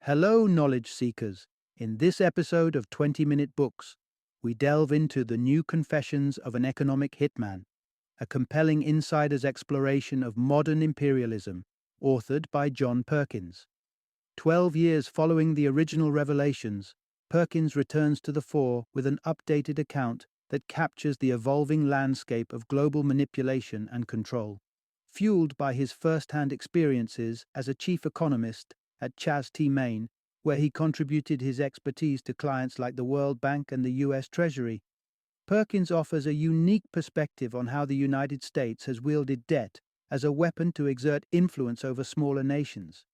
Hello, knowledge seekers. In this episode of 20-Minute Books, we delve into The New Confessions of an Economic Hitman, a compelling insider's exploration of modern imperialism, authored by John Perkins. 12 years following the original revelations, Perkins returns to the fore with an updated account that captures the evolving landscape of global manipulation and control. Fueled by his first-hand experiences as a chief economist at Chas T. Main, where he contributed his expertise to clients like the World Bank and the U.S. Treasury, Perkins offers a unique perspective on how the United States has wielded debt as a weapon to exert influence over smaller nations.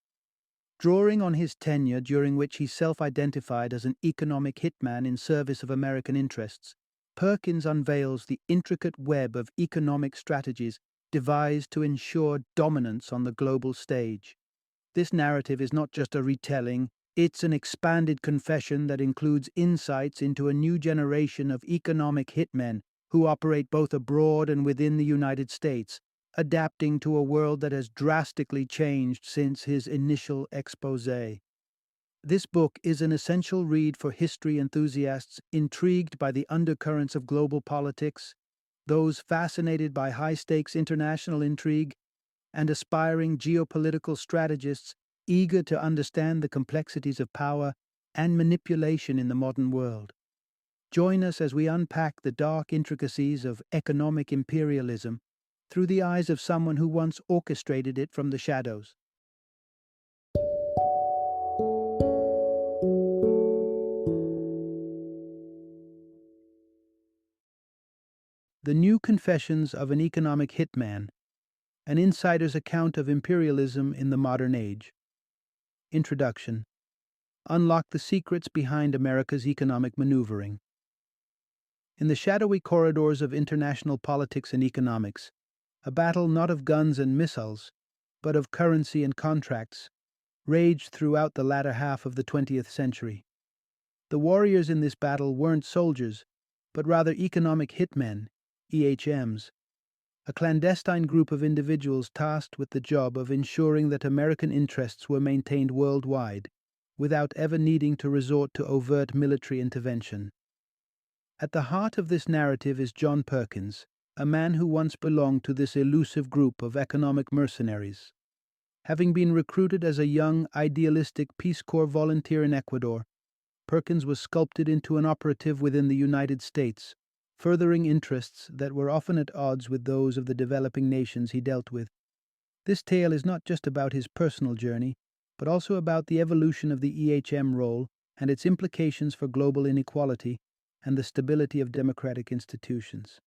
Drawing on his tenure, during which he self-identified as an economic hitman in service of American interests, Perkins unveils the intricate web of economic strategies devised to ensure dominance on the global stage. This narrative is not just a retelling, it's an expanded confession that includes insights into a new generation of economic hitmen who operate both abroad and within the United States, adapting to a world that has drastically changed since his initial exposé. This book is an essential read for history enthusiasts intrigued by the undercurrents of global politics, those fascinated by high-stakes international intrigue, and aspiring geopolitical strategists eager to understand the complexities of power and manipulation in the modern world. Join us as we unpack the dark intricacies of economic imperialism through the eyes of someone who once orchestrated it from the shadows. The New Confessions of an Economic Hitman, an insider's account of imperialism in the modern age. Introduction. Unlock the secrets behind America's economic maneuvering. In the shadowy corridors of international politics and economics, a battle not of guns and missiles, but of currency and contracts, raged throughout the latter half of the 20th century. The warriors in this battle weren't soldiers, but rather economic hitmen, EHMs, a clandestine group of individuals tasked with the job of ensuring that American interests were maintained worldwide, without ever needing to resort to overt military intervention. At the heart of this narrative is John Perkins, a man who once belonged to this elusive group of economic mercenaries. Having been recruited as a young, idealistic Peace Corps volunteer in Ecuador, Perkins was sculpted into an operative within the United States, furthering interests that were often at odds with those of the developing nations he dealt with. This tale is not just about his personal journey, but also about the evolution of the EHM role and its implications for global inequality and the stability of democratic institutions.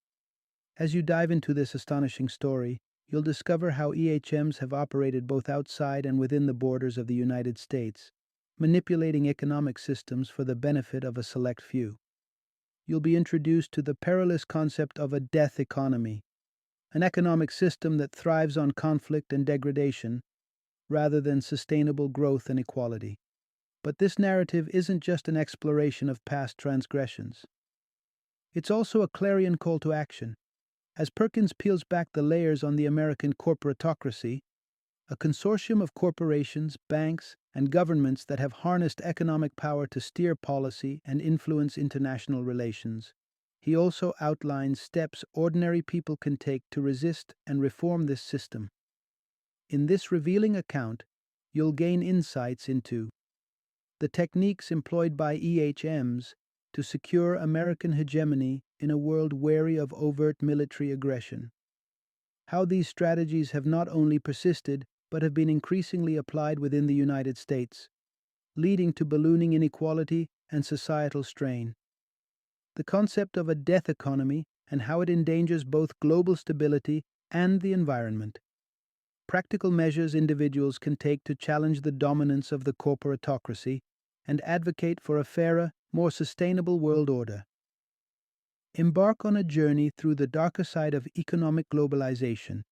As you dive into this astonishing story, you'll discover how EHMs have operated both outside and within the borders of the United States, manipulating economic systems for the benefit of a select few. You'll be introduced to the perilous concept of a death economy, an economic system that thrives on conflict and degradation rather than sustainable growth and equality. But this narrative isn't just an exploration of past transgressions. It's also a clarion call to action. As Perkins peels back the layers on the American corporatocracy, a consortium of corporations, banks, and governments that have harnessed economic power to steer policy and influence international relations. He also outlines steps ordinary people can take to resist and reform this system. In this revealing account, you'll gain insights into the techniques employed by EHMs to secure American hegemony in a world wary of overt military aggression, how these strategies have not only persisted but have been increasingly applied within the United States, leading to ballooning inequality and societal strain. The concept of a death economy and how it endangers both global stability and the environment. Practical measures individuals can take to challenge the dominance of the corporatocracy and advocate for a fairer, more sustainable world order. Embark on a journey through the darker side of economic globalization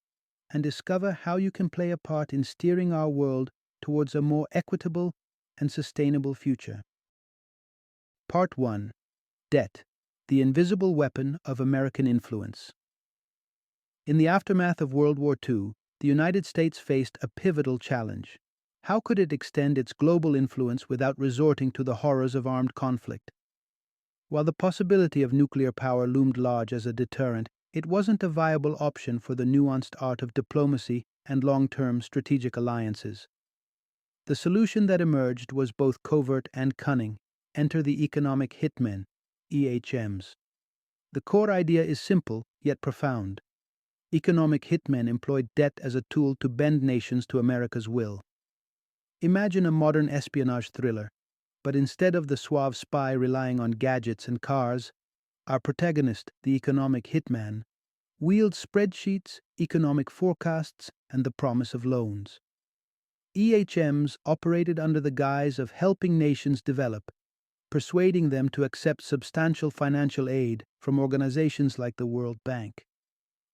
and discover how you can play a part in steering our world towards a more equitable and sustainable future. Part 1. Debt, the invisible weapon of American influence. In the aftermath of World War II, the United States faced a pivotal challenge: How could it extend its global influence without resorting to the horrors of armed conflict? While the possibility of nuclear power loomed large as a deterrent, it wasn't a viable option for the nuanced art of diplomacy and long-term strategic alliances. The solution that emerged was both covert and cunning. Enter the economic hitmen, EHMs. The core idea is simple, yet profound. Economic hitmen employed debt as a tool to bend nations to America's will. Imagine a modern espionage thriller, but instead of the suave spy relying on gadgets and cars, our protagonist, the economic hitman, wields spreadsheets, economic forecasts, and the promise of loans. EHMs operated under the guise of helping nations develop, persuading them to accept substantial financial aid from organizations like the World Bank.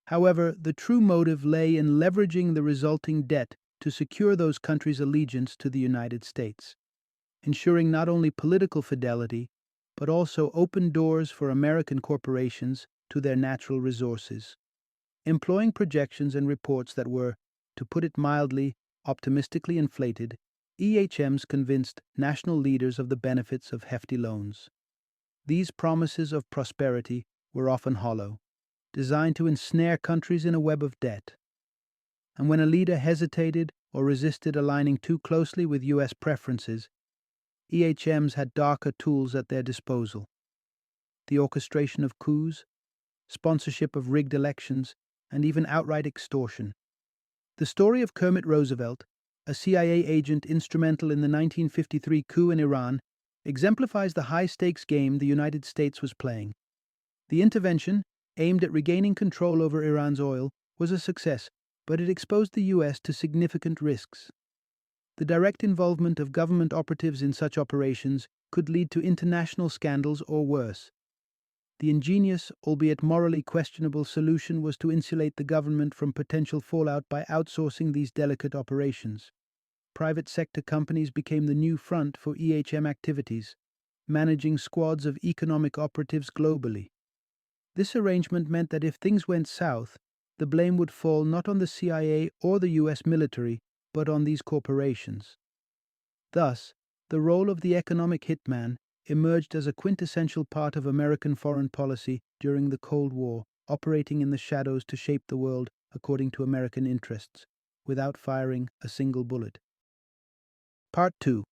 However, the true motive lay in leveraging the resulting debt to secure those countries' allegiance to the United States, ensuring not only political fidelity, but also open doors for American corporations to their natural resources. Employing projections and reports that were, to put it mildly, optimistically inflated, EHMs convinced national leaders of the benefits of hefty loans. These promises of prosperity were often hollow, designed to ensnare countries in a web of debt. And when a leader hesitated or resisted aligning too closely with U.S. preferences, EHMs had darker tools at their disposal: the orchestration of coups, sponsorship of rigged elections, and even outright extortion. The story of Kermit Roosevelt, a CIA agent instrumental in the 1953 coup in Iran, exemplifies the high-stakes game the United States was playing. The intervention, aimed at regaining control over Iran's oil, was a success, but it exposed the U.S. to significant risks. The direct involvement of government operatives in such operations could lead to international scandals or worse. The ingenious, albeit morally questionable, solution was to insulate the government from potential fallout by outsourcing these delicate operations. Private sector companies became the new front for EHM activities, managing squads of economic operatives globally. This arrangement meant that if things went south, the blame would fall not on the CIA or the U.S. military, but on these corporations. Thus, the role of the economic hitman emerged as a quintessential part of American foreign policy during the Cold War, operating in the shadows to shape the world according to American interests, without firing a single bullet. Part 2.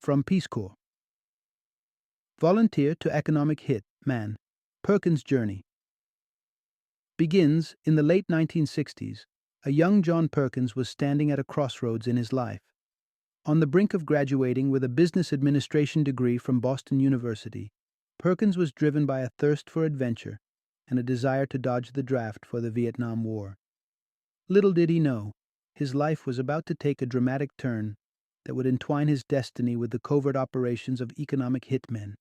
From Peace Corps. Volunteer to economic hit man. Perkins' journey begins in the late 1960s. A young John Perkins was standing at a crossroads in his life. On the brink of graduating with a business administration degree from Boston University, Perkins was driven by a thirst for adventure and a desire to dodge the draft for the Vietnam War. Little did he know, his life was about to take a dramatic turn that would entwine his destiny with the covert operations of economic hitmen.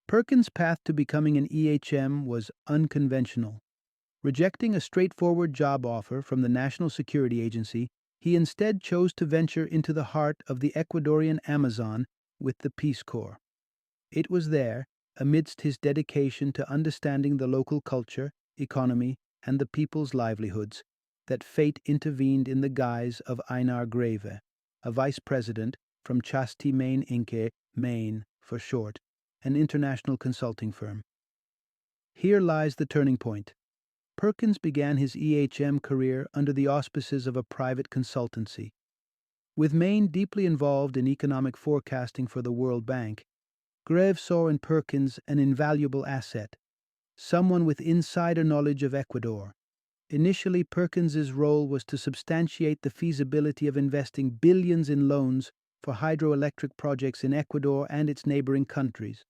Perkins' path to becoming an EHM was unconventional. Rejecting a straightforward job offer from the National Security Agency, he instead chose to venture into the heart of the Ecuadorian Amazon with the Peace Corps. It was there, amidst his dedication to understanding the local culture, economy, and the people's livelihoods, that fate intervened in the guise of Einar Greve, a vice president from Chasti Main Inc., Maine for short, an international consulting firm. Here lies the turning point. Perkins began his EHM career under the auspices of a private consultancy. With Maine deeply involved in economic forecasting for the World Bank, Greve saw in Perkins an invaluable asset, someone with insider knowledge of Ecuador. Initially, Perkins's role was to substantiate the feasibility of investing billions in loans for hydroelectric projects in Ecuador and its neighboring countries,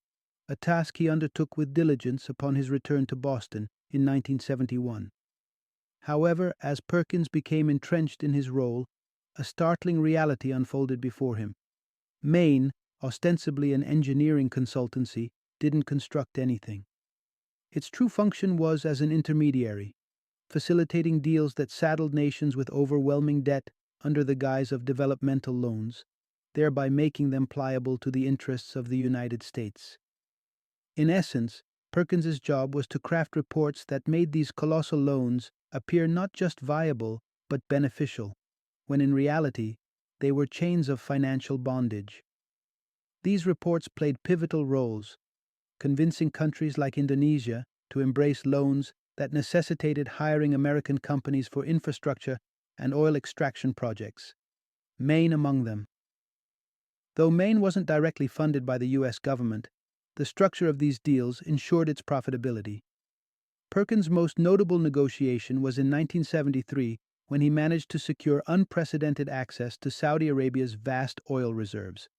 a task he undertook with diligence upon his return to Boston in 1971. However, as Perkins became entrenched in his role, a startling reality unfolded before him. Maine, ostensibly an engineering consultancy, didn't construct anything. Its true function was as an intermediary, facilitating deals that saddled nations with overwhelming debt under the guise of developmental loans, thereby making them pliable to the interests of the United States. In essence, Perkins's job was to craft reports that made these colossal loans appear not just viable, but beneficial, when in reality, they were chains of financial bondage. These reports played pivotal roles, convincing countries like Indonesia to embrace loans that necessitated hiring American companies for infrastructure and oil extraction projects, Maine among them. Though Maine wasn't directly funded by the U.S. government, the structure of these deals ensured its profitability. Perkins' most notable negotiation was in 1973 when he managed to secure unprecedented access to Saudi Arabia's vast oil reserves.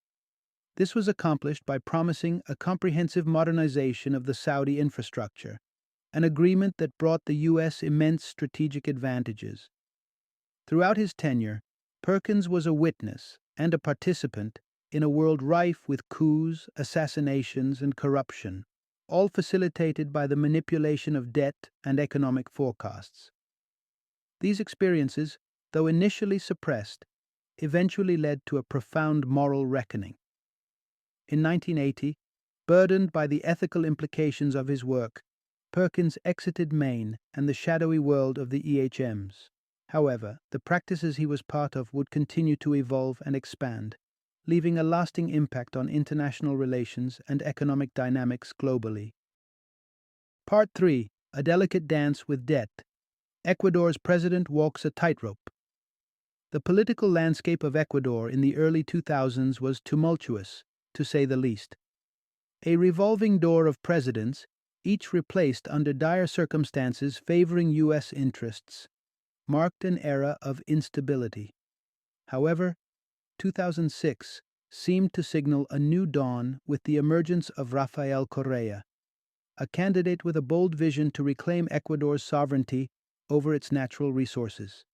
This was accomplished by promising a comprehensive modernization of the Saudi infrastructure, an agreement that brought the U.S. immense strategic advantages. Throughout his tenure, Perkins was a witness and a participant in a world rife with coups, assassinations, and corruption, all facilitated by the manipulation of debt and economic forecasts. These experiences, though initially suppressed, eventually led to a profound moral reckoning. In 1980, burdened by the ethical implications of his work, Perkins exited Maine and the shadowy world of the EHMs. However, the practices he was part of would continue to evolve and expand, leaving a lasting impact on international relations and economic dynamics globally. Part 3. A Delicate Dance with Debt. Ecuador's President Walks a Tightrope. The political landscape of Ecuador in the early 2000s was tumultuous, to say the least. A revolving door of presidents, each replaced under dire circumstances favoring U.S. interests, marked an era of instability. However, 2006 seemed to signal a new dawn with the emergence of Rafael Correa, a candidate with a bold vision to reclaim Ecuador's sovereignty over its natural resources.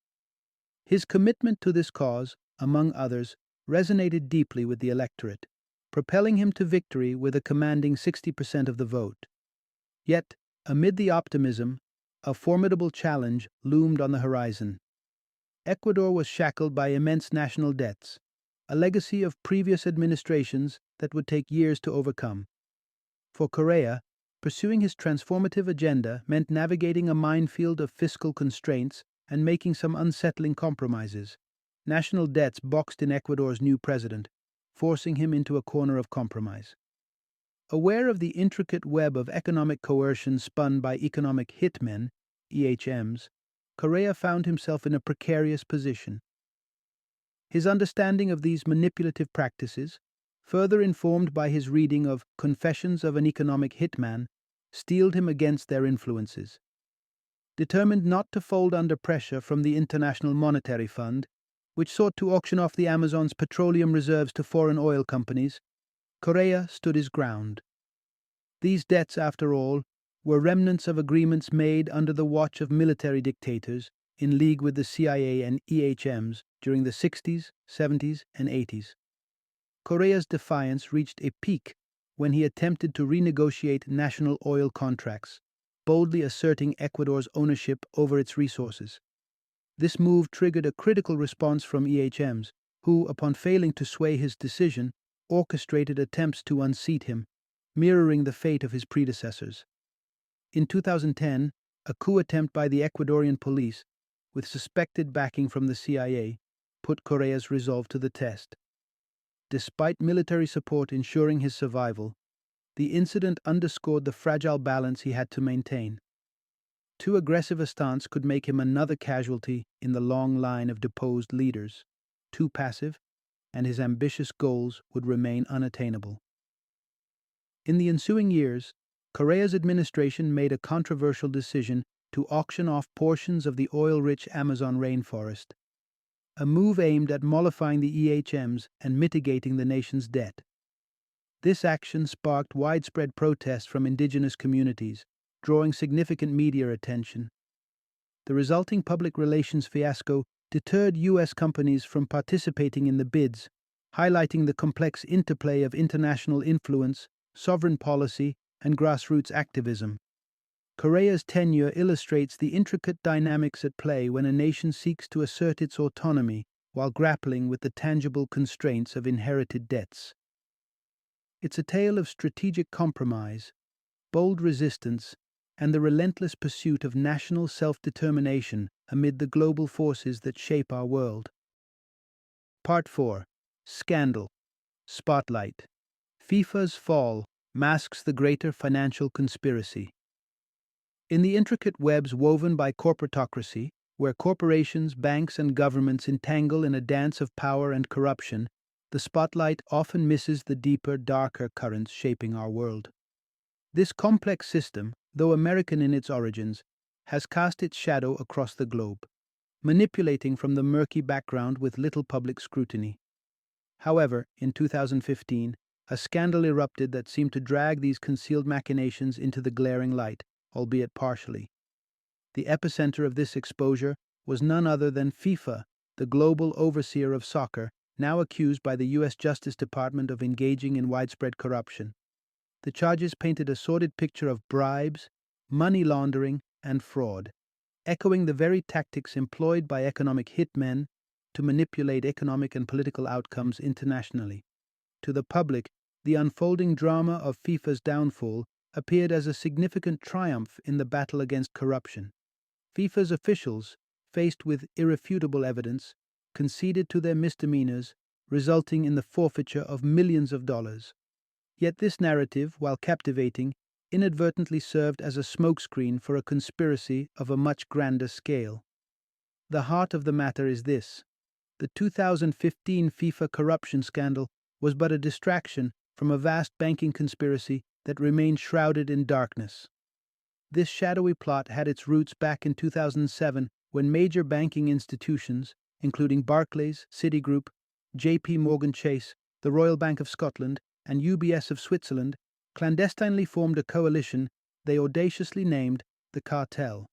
His commitment to this cause, among others, resonated deeply with the electorate, propelling him to victory with a commanding 60% of the vote. Yet, amid the optimism, a formidable challenge loomed on the horizon. Ecuador was shackled by immense national debts, a legacy of previous administrations that would take years to overcome. For Correa, pursuing his transformative agenda meant navigating a minefield of fiscal constraints and making some unsettling compromises. National debts boxed in Ecuador's new president, forcing him into a corner of compromise. Aware of the intricate web of economic coercion spun by economic hitmen, EHMs, Correa found himself in a precarious position. His understanding of these manipulative practices, further informed by his reading of Confessions of an Economic Hitman, steeled him against their influences. Determined not to fold under pressure from the International Monetary Fund, which sought to auction off the Amazon's petroleum reserves to foreign oil companies, Correa stood his ground. These debts, after all, were remnants of agreements made under the watch of military dictators in league with the CIA and EHMs during the 60s, 70s, and 80s. Correa's defiance reached a peak when he attempted to renegotiate national oil contracts, boldly asserting Ecuador's ownership over its resources. This move triggered a critical response from EHMs, who, upon failing to sway his decision, orchestrated attempts to unseat him, mirroring the fate of his predecessors. In 2010, a coup attempt by the Ecuadorian police, with suspected backing from the CIA, put Correa's resolve to the test. Despite military support ensuring his survival, the incident underscored the fragile balance he had to maintain. Too aggressive a stance could make him another casualty in the long line of deposed leaders. Too passive, and his ambitious goals would remain unattainable. In the ensuing years, Correa's administration made a controversial decision to auction off portions of the oil-rich Amazon rainforest, a move aimed at mollifying the EHMs and mitigating the nation's debt. This action sparked widespread protests from indigenous communities, drawing significant media attention. The resulting public relations fiasco deterred U.S. companies from participating in the bids, highlighting the complex interplay of international influence, sovereign policy, and grassroots activism. Correa's tenure illustrates the intricate dynamics at play when a nation seeks to assert its autonomy while grappling with the tangible constraints of inherited debts. It's a tale of strategic compromise, bold resistance, and the relentless pursuit of national self-determination amid the global forces that shape our world. Part 4. Scandal. Spotlight. FIFA's fall masks the greater financial conspiracy. In the intricate webs woven by corporatocracy, where corporations, banks, and governments entangle in a dance of power and corruption, the spotlight often misses the deeper, darker currents shaping our world. This complex system, though American in its origins, has cast its shadow across the globe, manipulating from the murky background with little public scrutiny. However, in 2015, a scandal erupted that seemed to drag these concealed machinations into the glaring light, albeit partially. The epicenter of this exposure was none other than FIFA, the global overseer of soccer, now accused by the U.S. Justice Department of engaging in widespread corruption. The charges painted a sordid picture of bribes, money laundering, and fraud, echoing the very tactics employed by economic hitmen to manipulate economic and political outcomes internationally. To the public, the unfolding drama of FIFA's downfall appeared as a significant triumph in the battle against corruption. FIFA's officials, faced with irrefutable evidence, conceded to their misdemeanors, resulting in the forfeiture of millions of dollars. Yet this narrative, while captivating, inadvertently served as a smokescreen for a conspiracy of a much grander scale. The heart of the matter is this: the 2015 FIFA corruption scandal was but a distraction from a vast banking conspiracy that remained shrouded in darkness. This shadowy plot had its roots back in 2007 when major banking institutions, including Barclays, Citigroup, JP Morgan Chase, the Royal Bank of Scotland, and UBS of Switzerland, clandestinely formed a coalition they audaciously named the cartel.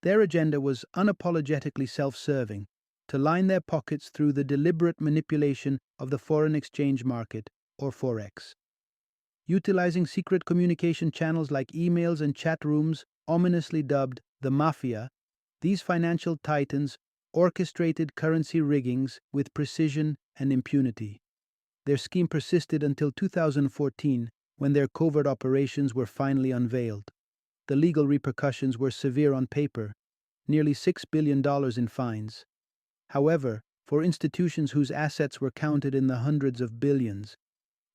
Their agenda was unapologetically self-serving: to line their pockets through the deliberate manipulation of the foreign exchange market, or Forex. Utilizing secret communication channels like emails and chat rooms, ominously dubbed the Mafia, these financial titans orchestrated currency riggings with precision and impunity. Their scheme persisted until 2014, when their covert operations were finally unveiled. The legal repercussions were severe on paper, nearly $6 billion in fines. However, for institutions whose assets were counted in the hundreds of billions,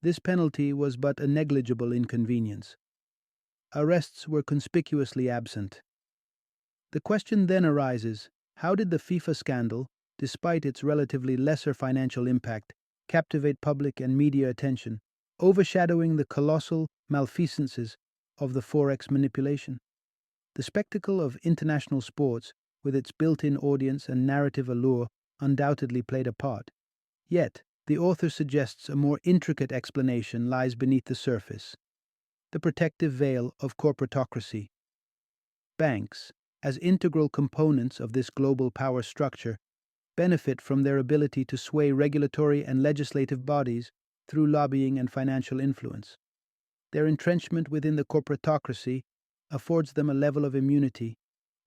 this penalty was but a negligible inconvenience. Arrests were conspicuously absent. The question then arises: how did the FIFA scandal, despite its relatively lesser financial impact, captivate public and media attention, overshadowing the colossal malfeasances of the Forex manipulation? The spectacle of international sports, with its built-in audience and narrative allure, undoubtedly played a part. Yet, the author suggests a more intricate explanation lies beneath the surface: the protective veil of corporatocracy. Banks, as integral components of this global power structure, benefit from their ability to sway regulatory and legislative bodies through lobbying and financial influence. Their entrenchment within the corporatocracy affords them a level of immunity,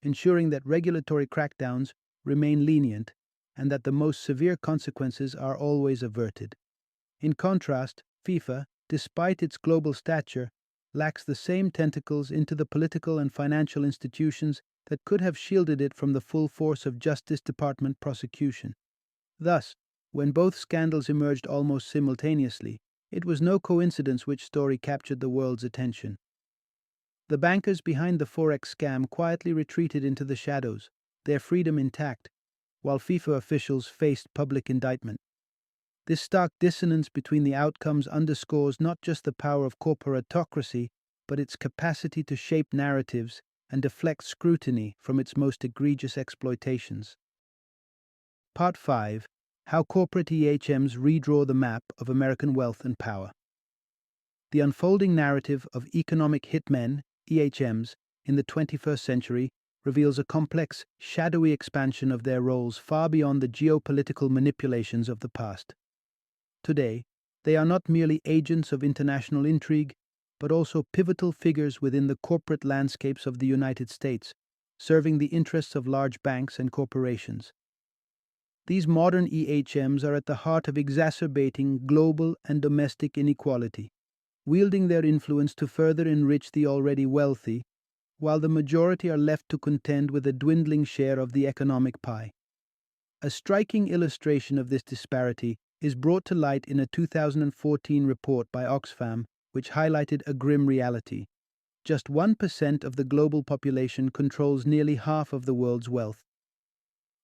ensuring that regulatory crackdowns remain lenient and that the most severe consequences are always averted. In contrast, FIFA, despite its global stature, lacks the same tentacles into the political and financial institutions that could have shielded it from the full force of Justice Department prosecution. Thus, when both scandals emerged almost simultaneously, it was no coincidence which story captured the world's attention. The bankers behind the Forex scam quietly retreated into the shadows, their freedom intact, while FIFA officials faced public indictment. This stark dissonance between the outcomes underscores not just the power of corporatocracy, but its capacity to shape narratives and deflect scrutiny from its most egregious exploitations. Part 5. How corporate EHMs redraw the map of American wealth and power. The unfolding narrative of economic hitmen, EHMs, in the 21st century reveals a complex, shadowy expansion of their roles far beyond the geopolitical manipulations of the past. Today, they are not merely agents of international intrigue, but also pivotal figures within the corporate landscapes of the United States, serving the interests of large banks and corporations. These modern EHMs are at the heart of exacerbating global and domestic inequality, wielding their influence to further enrich the already wealthy, while the majority are left to contend with a dwindling share of the economic pie. A striking illustration of this disparity is brought to light in a 2014 report by Oxfam, which highlighted a grim reality. Just 1% of the global population controls nearly half of the world's wealth.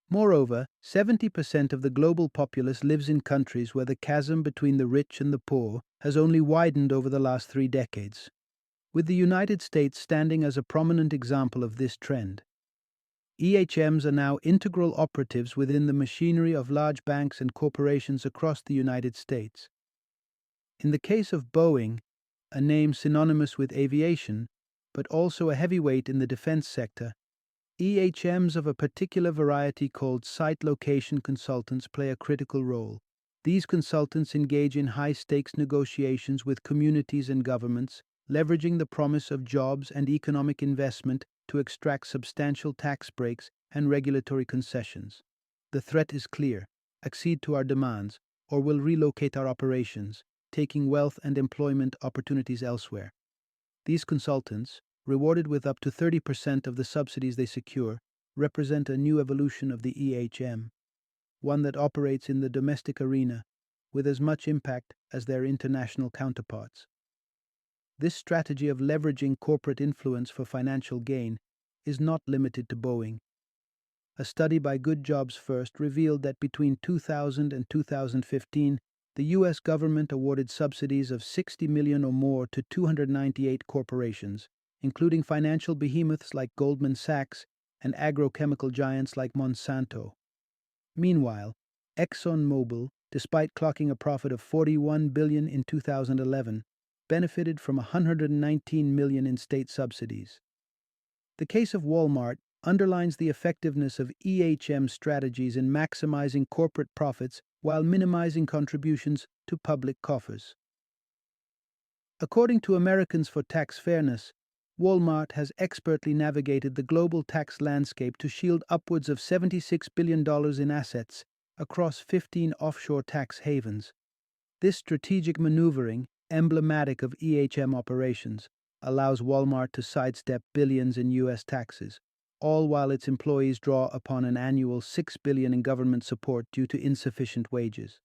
Moreover, 70% of the global populace lives in countries where the chasm between the rich and the poor has only widened over the last 3 decades, with the United States standing as a prominent example of this trend. EHMs are now integral operatives within the machinery of large banks and corporations across the United States. In the case of Boeing, a name synonymous with aviation, but also a heavyweight in the defense sector, EHMs of a particular variety called site location consultants play a critical role. These consultants engage in high-stakes negotiations with communities and governments, leveraging the promise of jobs and economic investment to extract substantial tax breaks and regulatory concessions. The threat is clear: accede to our demands, or we'll relocate our operations, taking wealth and employment opportunities elsewhere. These consultants, rewarded with up to 30% of the subsidies they secure, represent a new evolution of the EHM, one that operates in the domestic arena with as much impact as their international counterparts. This strategy of leveraging corporate influence for financial gain is not limited to Boeing. A study by Good Jobs First revealed that between 2000 and 2015, the U.S. government awarded subsidies of $60 million or more to 298 corporations, including financial behemoths like Goldman Sachs and agrochemical giants like Monsanto. Meanwhile, ExxonMobil, despite clocking a profit of $41 billion in 2011, benefited from $119 million in state subsidies. The case of Walmart underlines the effectiveness of EHM strategies in maximizing corporate profits while minimizing contributions to public coffers. According to Americans for Tax Fairness, Walmart has expertly navigated the global tax landscape to shield upwards of $76 billion in assets across 15 offshore tax havens. This strategic maneuvering, emblematic of EHM operations, allows Walmart to sidestep billions in U.S. taxes, all while its employees draw upon an annual $6 billion in government support due to insufficient wages.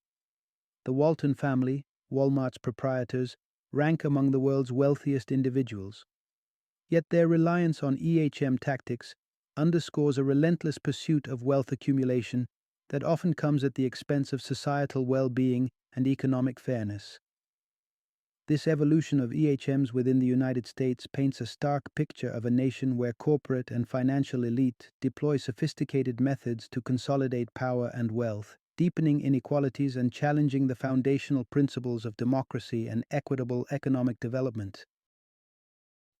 The Walton family, Walmart's proprietors, rank among the world's wealthiest individuals. Yet their reliance on EHM tactics underscores a relentless pursuit of wealth accumulation that often comes at the expense of societal well-being and economic fairness. This evolution of EHMs within the United States paints a stark picture of a nation where corporate and financial elite deploy sophisticated methods to consolidate power and wealth, deepening inequalities and challenging the foundational principles of democracy and equitable economic development.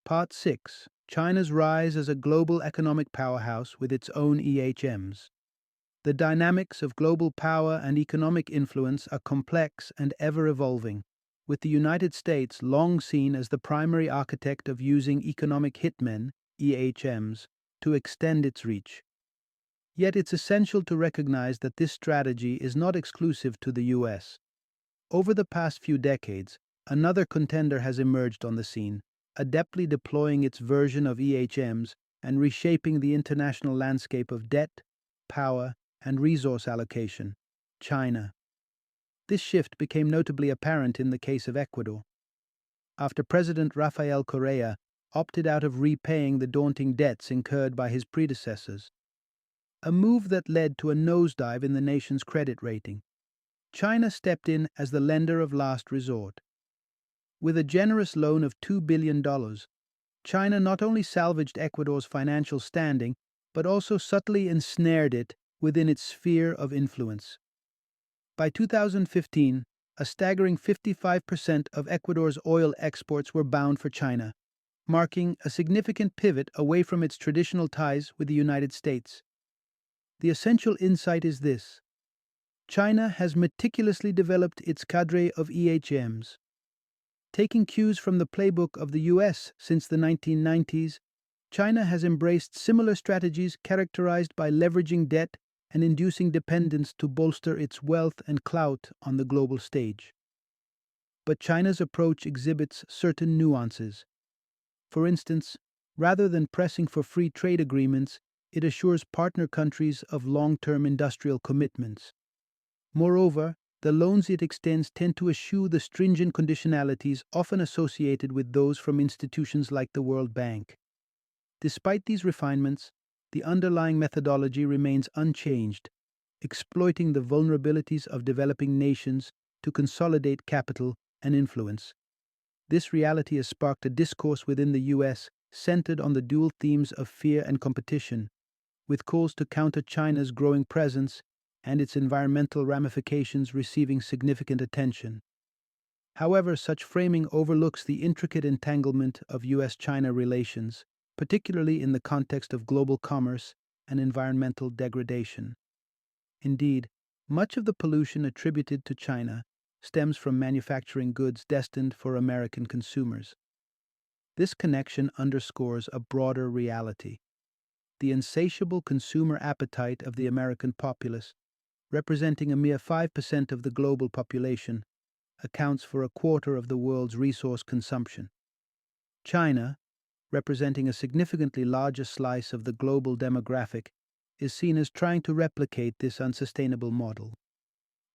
Part 6. China's rise as a global economic powerhouse with its own EHMs. The dynamics of global power and economic influence are complex and ever-evolving, with the United States long seen as the primary architect of using economic hitmen, EHMs, to extend its reach. Yet it's essential to recognize that this strategy is not exclusive to the U.S. Over the past few decades, another contender has emerged on the scene, adeptly deploying its version of EHMs and reshaping the international landscape of debt, power, and resource allocation: China. This shift became notably apparent in the case of Ecuador. After President Rafael Correa opted out of repaying the daunting debts incurred by his predecessors, a move that led to a nosedive in the nation's credit rating, China stepped in as the lender of last resort. With a generous loan of $2 billion, China not only salvaged Ecuador's financial standing, but also subtly ensnared it within its sphere of influence. By 2015, a staggering 55% of Ecuador's oil exports were bound for China, marking a significant pivot away from its traditional ties with the United States. The essential insight is this: China has meticulously developed its cadre of EHMs. Taking cues from the playbook of the U.S. since the 1990s, China has embraced similar strategies characterized by leveraging debt and inducing dependence to bolster its wealth and clout on the global stage. But China's approach exhibits certain nuances. For instance, rather than pressing for free trade agreements, it assures partner countries of long-term industrial commitments. Moreover, the loans it extends tend to eschew the stringent conditionalities often associated with those from institutions like the World Bank. Despite these refinements, the underlying methodology remains unchanged, exploiting the vulnerabilities of developing nations to consolidate capital and influence. This reality has sparked a discourse within the US centered on the dual themes of fear and competition, with calls to counter China's growing presence and its environmental ramifications receiving significant attention. However, such framing overlooks the intricate entanglement of US China relations, particularly in the context of global commerce and environmental degradation. Indeed, much of the pollution attributed to China stems from manufacturing goods destined for American consumers. This connection underscores a broader reality. The insatiable consumer appetite of the American populace, representing a mere 5% of the global population, accounts for a quarter of the world's resource consumption. China, representing a significantly larger slice of the global demographic, is seen as trying to replicate this unsustainable model.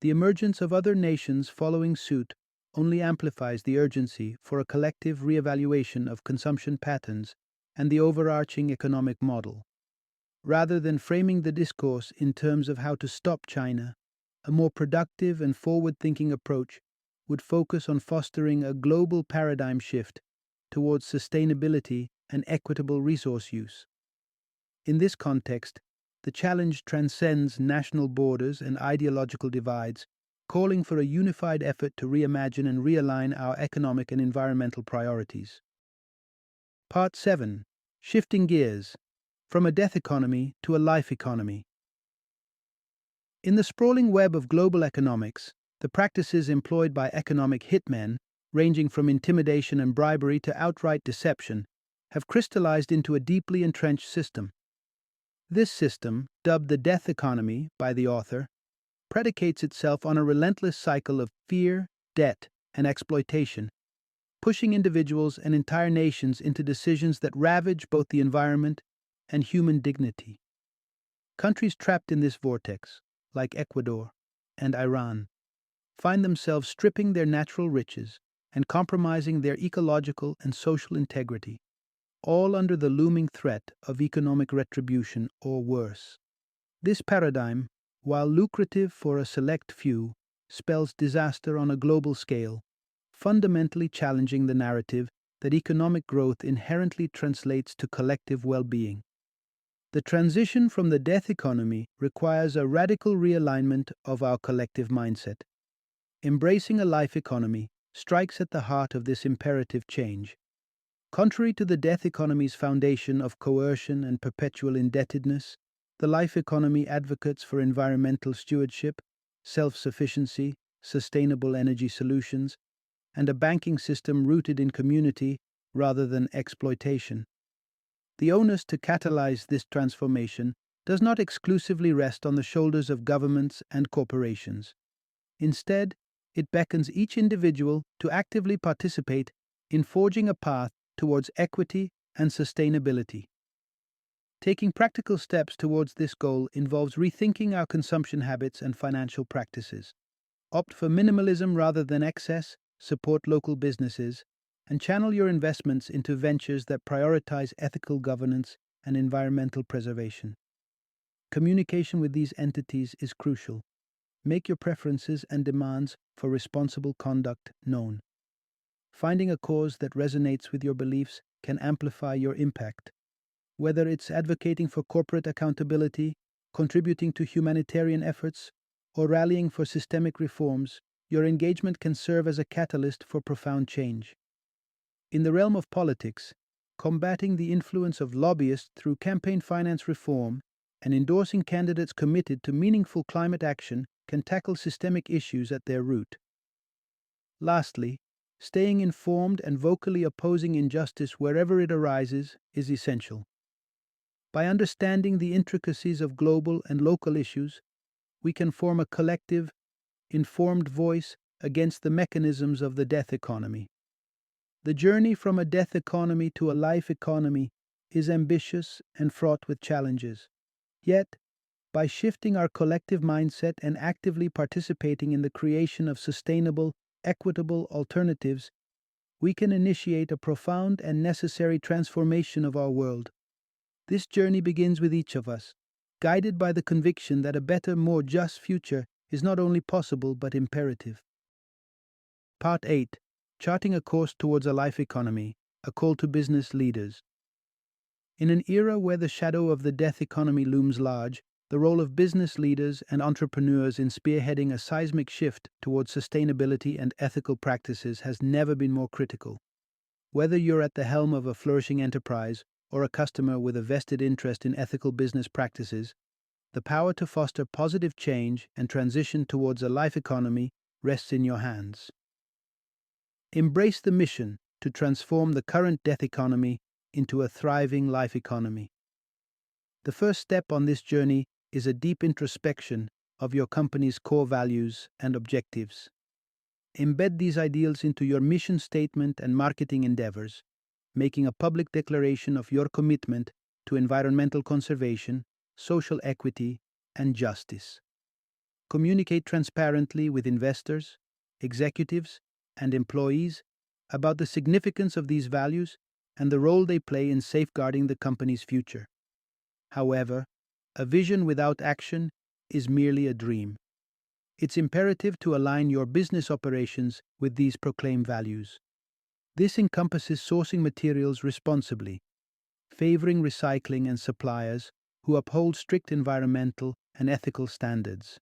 The emergence of other nations following suit only amplifies the urgency for a collective reevaluation of consumption patterns and the overarching economic model. Rather than framing the discourse in terms of how to stop China, a more productive and forward-thinking approach would focus on fostering a global paradigm shift towards sustainability and equitable resource use. In this context, the challenge transcends national borders and ideological divides, calling for a unified effort to reimagine and realign our economic and environmental priorities. Part 7. Shifting Gears. From a death economy to a life economy. In the sprawling web of global economics, the practices employed by economic hitmen, ranging from intimidation and bribery to outright deception, have crystallized into a deeply entrenched system. This system, dubbed the death economy by the author, predicates itself on a relentless cycle of fear, debt, and exploitation, pushing individuals and entire nations into decisions that ravage both the environment and human dignity. Countries trapped in this vortex, like Ecuador and Iran, find themselves stripping their natural riches and compromising their ecological and social integrity, all under the looming threat of economic retribution or worse. This paradigm, while lucrative for a select few, spells disaster on a global scale, fundamentally challenging the narrative that economic growth inherently translates to collective well-being. The transition from the death economy requires a radical realignment of our collective mindset. Embracing a life economy strikes at the heart of this imperative change. Contrary to the death economy's foundation of coercion and perpetual indebtedness, the life economy advocates for environmental stewardship, self-sufficiency, sustainable energy solutions, and a banking system rooted in community rather than exploitation. The onus to catalyze this transformation does not exclusively rest on the shoulders of governments and corporations. Instead, it beckons each individual to actively participate in forging a path towards equity and sustainability. Taking practical steps towards this goal involves rethinking our consumption habits and financial practices. Opt for minimalism rather than excess, support local businesses, and channel your investments into ventures that prioritize ethical governance and environmental preservation. Communication with these entities is crucial. Make your preferences and demands for responsible conduct known. Finding a cause that resonates with your beliefs can amplify your impact. Whether it's advocating for corporate accountability, contributing to humanitarian efforts, or rallying for systemic reforms, your engagement can serve as a catalyst for profound change. In the realm of politics, combating the influence of lobbyists through campaign finance reform and endorsing candidates committed to meaningful climate action can tackle systemic issues at their root. Lastly, staying informed and vocally opposing injustice wherever it arises is essential. By understanding the intricacies of global and local issues, we can form a collective, informed voice against the mechanisms of the death economy. The journey from a death economy to a life economy is ambitious and fraught with challenges. Yet, by shifting our collective mindset and actively participating in the creation of sustainable, equitable alternatives, we can initiate a profound and necessary transformation of our world. This journey begins with each of us, guided by the conviction that a better, more just future is not only possible but imperative. Part 8: Charting a Course Towards a Life Economy, a Call to Business Leaders. In an era where the shadow of the death economy looms large, the role of business leaders and entrepreneurs in spearheading a seismic shift towards sustainability and ethical practices has never been more critical. Whether you're at the helm of a flourishing enterprise or a customer with a vested interest in ethical business practices, the power to foster positive change and transition towards a life economy rests in your hands. Embrace the mission to transform the current death economy into a thriving life economy. The first step on this journey is a deep introspection of your company's core values and objectives. Embed these ideals into your mission statement and marketing endeavors, making a public declaration of your commitment to environmental conservation, social equity, and justice. Communicate transparently with investors, executives, and employees about the significance of these values and the role they play in safeguarding the company's future. However, a vision without action is merely a dream. It's imperative to align your business operations with these proclaimed values. This encompasses sourcing materials responsibly, favoring recycling and suppliers who uphold strict environmental and ethical standards.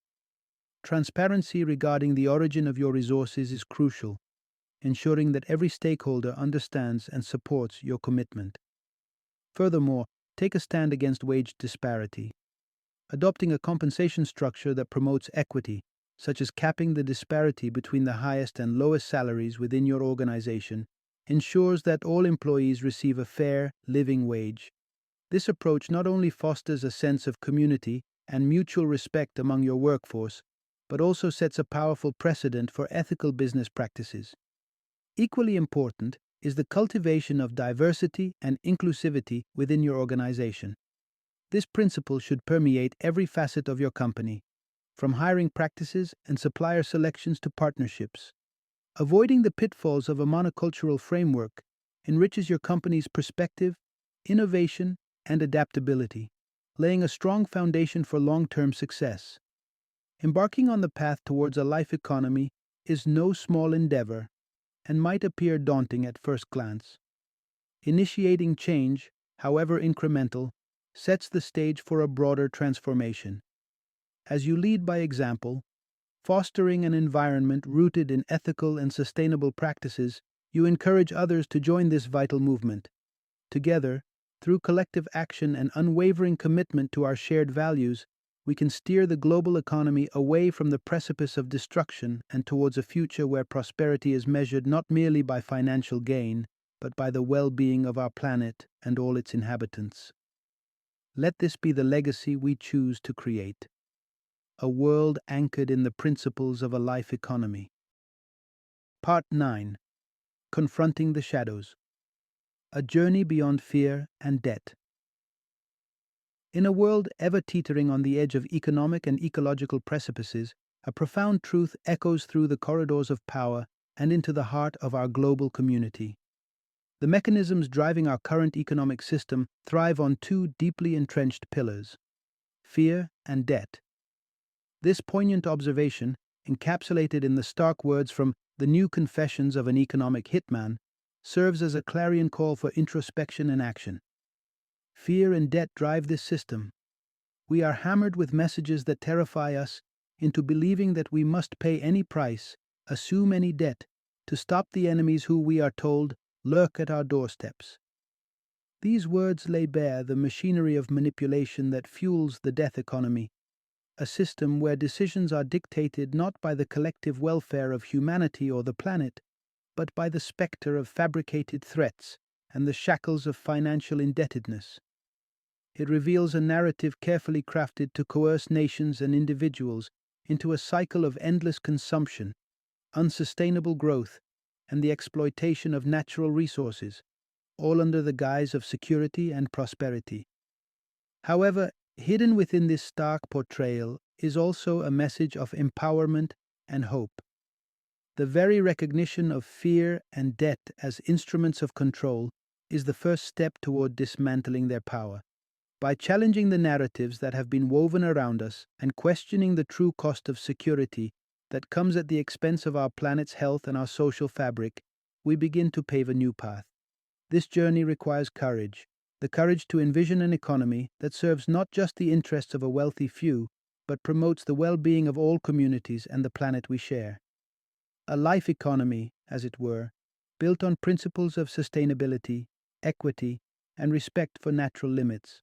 Transparency regarding the origin of your resources is crucial, ensuring that every stakeholder understands and supports your commitment. Furthermore, take a stand against wage disparity. Adopting a compensation structure that promotes equity, such as capping the disparity between the highest and lowest salaries within your organization, ensures that all employees receive a fair, living wage. This approach not only fosters a sense of community and mutual respect among your workforce, but also sets a powerful precedent for ethical business practices. Equally important is the cultivation of diversity and inclusivity within your organization. This principle should permeate every facet of your company, from hiring practices and supplier selections to partnerships. Avoiding the pitfalls of a monocultural framework enriches your company's perspective, innovation, and adaptability, laying a strong foundation for long-term success. Embarking on the path towards a life economy is no small endeavor and might appear daunting at first glance. Initiating change, however incremental, sets the stage for a broader transformation. As you lead by example, fostering an environment rooted in ethical and sustainable practices, you encourage others to join this vital movement. Together, through collective action and unwavering commitment to our shared values, we can steer the global economy away from the precipice of destruction and towards a future where prosperity is measured not merely by financial gain, but by the well-being of our planet and all its inhabitants. Let this be the legacy we choose to create: a world anchored in the principles of a life economy. Part 9: Confronting the Shadows. A Journey Beyond Fear and Debt. In a world ever teetering on the edge of economic and ecological precipices, a profound truth echoes through the corridors of power and into the heart of our global community. The mechanisms driving our current economic system thrive on two deeply entrenched pillars: fear and debt. This poignant observation, encapsulated in the stark words from The New Confessions of an Economic Hitman, serves as a clarion call for introspection and action. Fear and debt drive this system. We are hammered with messages that terrify us into believing that we must pay any price, assume any debt, to stop the enemies who, we are told, lurk at our doorsteps. These words lay bare the machinery of manipulation that fuels the death economy, a system where decisions are dictated not by the collective welfare of humanity or the planet, but by the specter of fabricated threats and the shackles of financial indebtedness. It reveals a narrative carefully crafted to coerce nations and individuals into a cycle of endless consumption, unsustainable growth, and the exploitation of natural resources, all under the guise of security and prosperity. However, hidden within this stark portrayal is also a message of empowerment and hope. The very recognition of fear and debt as instruments of control is the first step toward dismantling their power. By challenging the narratives that have been woven around us and questioning the true cost of security that comes at the expense of our planet's health and our social fabric, we begin to pave a new path. This journey requires courage, the courage to envision an economy that serves not just the interests of a wealthy few, but promotes the well-being of all communities and the planet we share. A life economy, as it were, built on principles of sustainability, equity, and respect for natural limits.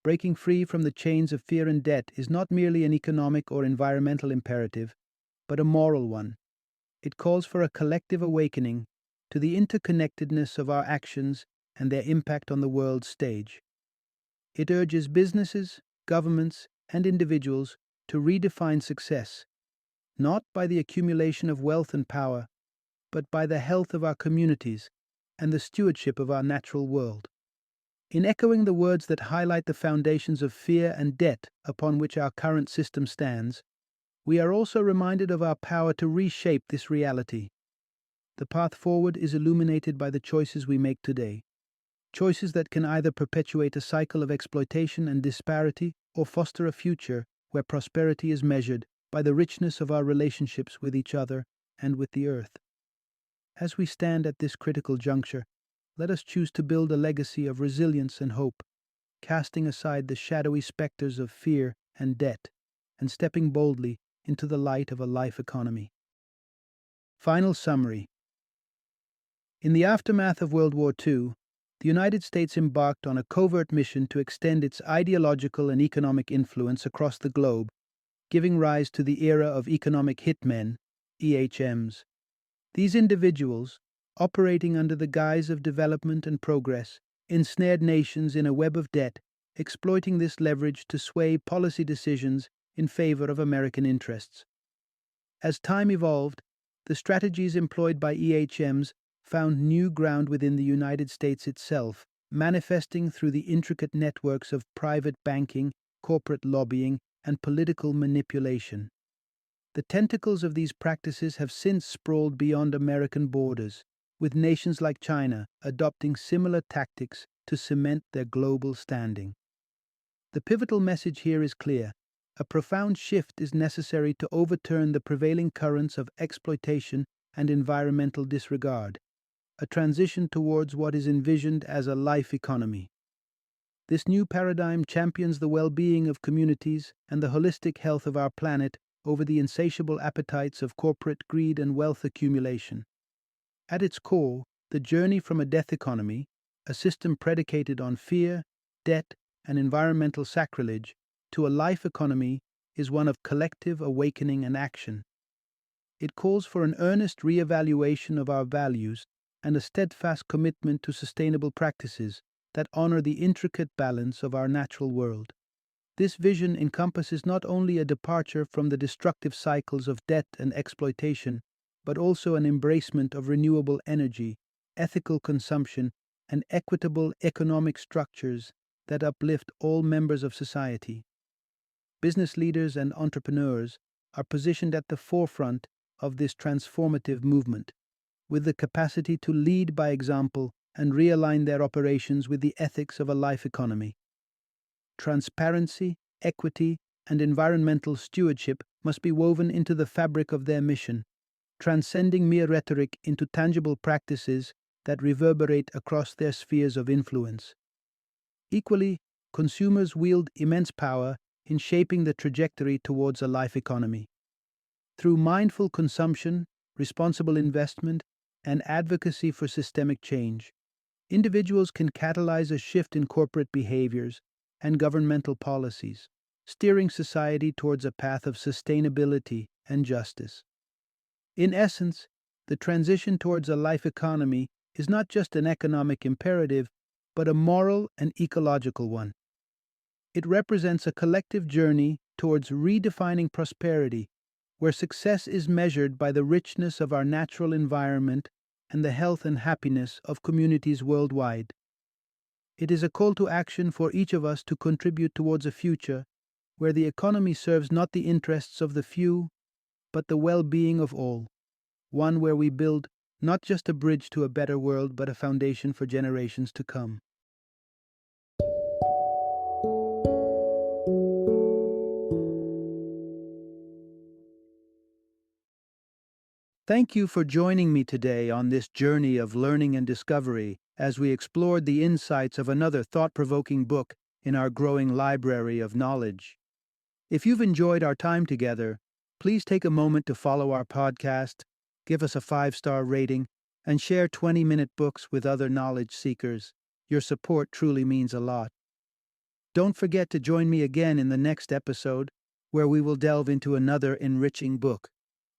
Breaking free from the chains of fear and debt is not merely an economic or environmental imperative, but a moral one. It calls for a collective awakening to the interconnectedness of our actions and their impact on the world stage. It urges businesses, governments, and individuals to redefine success, not by the accumulation of wealth and power, but by the health of our communities and the stewardship of our natural world. In echoing the words that highlight the foundations of fear and debt upon which our current system stands, we are also reminded of our power to reshape this reality. The path forward is illuminated by the choices we make today. Choices that can either perpetuate a cycle of exploitation and disparity or foster a future where prosperity is measured by the richness of our relationships with each other and with the earth. As we stand at this critical juncture, let us choose to build a legacy of resilience and hope, casting aside the shadowy specters of fear and debt, and stepping boldly into the light of a life economy. Final summary. In the aftermath of World War II, the United States embarked on a covert mission to extend its ideological and economic influence across the globe, giving rise to the era of economic hitmen, EHMs. These individuals, operating under the guise of development and progress, ensnared nations in a web of debt, exploiting this leverage to sway policy decisions in favor of American interests. As time evolved, the strategies employed by EHMs found new ground within the United States itself, manifesting through the intricate networks of private banking, corporate lobbying, and political manipulation. The tentacles of these practices have since sprawled beyond American borders, with nations like China adopting similar tactics to cement their global standing. The pivotal message here is clear. A profound shift is necessary to overturn the prevailing currents of exploitation and environmental disregard, a transition towards what is envisioned as a life economy. This new paradigm champions the well-being of communities and the holistic health of our planet over the insatiable appetites of corporate greed and wealth accumulation. At its core, the journey from a death economy, a system predicated on fear, debt, and environmental sacrilege, to a life economy is one of collective awakening and action. It calls for an earnest re-evaluation of our values and a steadfast commitment to sustainable practices that honor the intricate balance of our natural world. This vision encompasses not only a departure from the destructive cycles of debt and exploitation, but also an embracement of renewable energy, ethical consumption, and equitable economic structures that uplift all members of society. Business leaders and entrepreneurs are positioned at the forefront of this transformative movement, with the capacity to lead by example and realign their operations with the ethics of a life economy. Transparency, equity, and environmental stewardship must be woven into the fabric of their mission, transcending mere rhetoric into tangible practices that reverberate across their spheres of influence. Equally, consumers wield immense power in shaping the trajectory towards a life economy. Through mindful consumption, responsible investment, and advocacy for systemic change, individuals can catalyze a shift in corporate behaviors and governmental policies, steering society towards a path of sustainability and justice. In essence, the transition towards a life economy is not just an economic imperative, but a moral and ecological one. It represents a collective journey towards redefining prosperity, where success is measured by the richness of our natural environment and the health and happiness of communities worldwide. It is a call to action for each of us to contribute towards a future where the economy serves not the interests of the few, but the well-being of all, one where we build not just a bridge to a better world, but a foundation for generations to come. Thank you for joining me today on this journey of learning and discovery as we explored the insights of another thought-provoking book in our growing library of knowledge. If you've enjoyed our time together, please take a moment to follow our podcast, give us a 5-star rating, and share 20-minute books with other knowledge seekers. Your support truly means a lot. Don't forget to join me again in the next episode, where we will delve into another enriching book.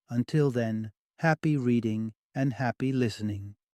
Until then, happy reading and happy listening.